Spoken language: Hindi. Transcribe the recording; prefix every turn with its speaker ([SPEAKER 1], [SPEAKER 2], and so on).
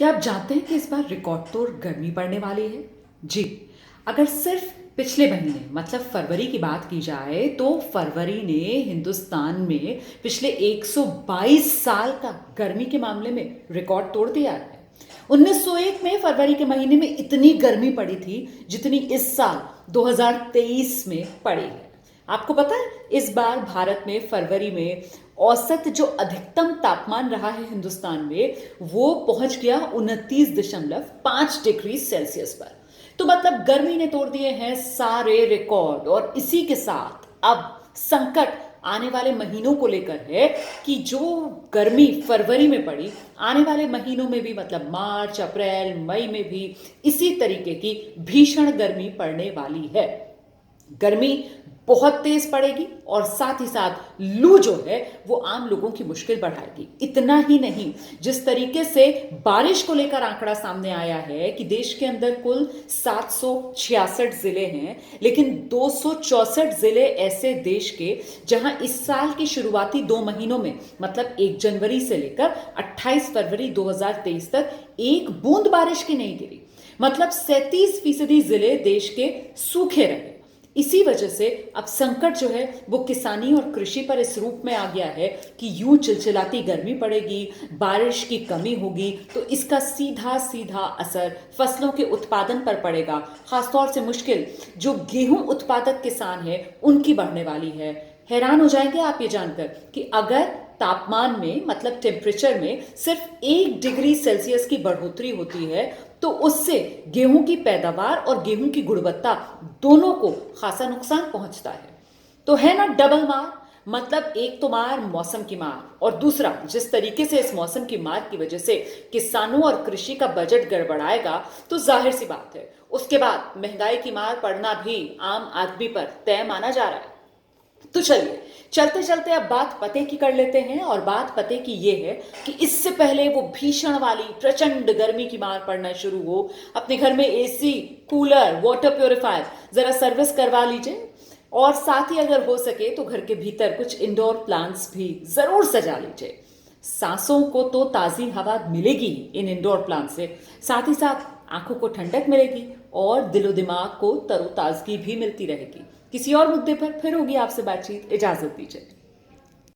[SPEAKER 1] क्या आप जानते हैं कि इस बार रिकॉर्ड तोड़ गर्मी पड़ने वाली है? जी, अगर सिर्फ पिछले महीने मतलब फरवरी की बात की जाए तो फरवरी ने हिंदुस्तान में पिछले 122 साल का गर्मी के मामले में रिकॉर्ड तोड़ दिया है। 1901 में फरवरी के महीने में इतनी गर्मी पड़ी थी जितनी इस साल 2023 में पड़ी है। आपको पता है इस बार भारत में फरवरी में औसत जो अधिकतम तापमान रहा है हिंदुस्तान में वो पहुंच गया 29.5 डिग्री सेल्सियस पर। तो मतलब गर्मी ने तोड़ दिए हैं सारे रिकॉर्ड और इसी के साथ अब संकट आने वाले महीनों को लेकर है कि जो गर्मी फरवरी में पड़ी आने वाले महीनों में भी मतलब मार्च अप्रैल मई में भी इसी तरीके की भीषण गर्मी पड़ने वाली है। गर्मी बहुत तेज पड़ेगी और साथ ही साथ लू जो है वो आम लोगों की मुश्किल बढ़ाएगी। इतना ही नहीं, जिस तरीके से बारिश को लेकर आंकड़ा सामने आया है कि देश के अंदर कुल 766 जिले हैं, लेकिन 264 जिले ऐसे देश के जहां इस साल की शुरुआती 2 महीनों में मतलब 1 जनवरी से लेकर 28 फरवरी 2023 तक एक बूंद बारिश की नहीं गिरी। मतलब 37% जिले देश के सूखे रहे। इसी वजह से अब संकट जो है वो किसानी और कृषि पर इस रूप में आ गया है कि यूं चिलचिलाती गर्मी पड़ेगी, बारिश की कमी होगी तो इसका सीधा सीधा असर फसलों के उत्पादन पर पड़ेगा। खासतौर से मुश्किल जो गेहूं उत्पादक किसान है उनकी बढ़ने वाली है। हैरान हो जाएंगे आप ये जानकर कि अगर तापमान में मतलब टेम्परेचर में सिर्फ 1 डिग्री सेल्सियस की बढ़ोतरी होती है तो उससे गेहूं की पैदावार और गेहूं की गुणवत्ता दोनों को खासा नुकसान पहुंचता है। तो है ना डबल मार। मतलब एक तो मार मौसम की मार और दूसरा जिस तरीके से इस मौसम की मार की वजह से किसानों और कृषि का बजट गड़बड़ाएगा तो जाहिर सी बात है उसके बाद महंगाई की मार पड़ना भी आम आदमी पर तय माना जा रहा है। तो चलिए चलते चलते अब बात पते की कर लेते हैं और बात पते की ये है कि इससे पहले वो भीषण वाली प्रचंड गर्मी की मार पड़ना शुरू हो अपने घर में एसी कूलर वाटर प्योरीफायर जरा सर्विस करवा लीजिए और साथ ही अगर हो सके तो घर के भीतर कुछ इंडोर प्लांट्स भी जरूर सजा लीजिए। सांसों को तो ताजी हवा मिलेगी इन इंडोर प्लांट से, साथ ही साथ आंखों को ठंडक मिलेगी और दिलो दिमाग को तरोताजगी भी मिलती रहेगी। किसी और मुद्दे पर फिर होगी आपसे बातचीत। इजाजत दीजिए।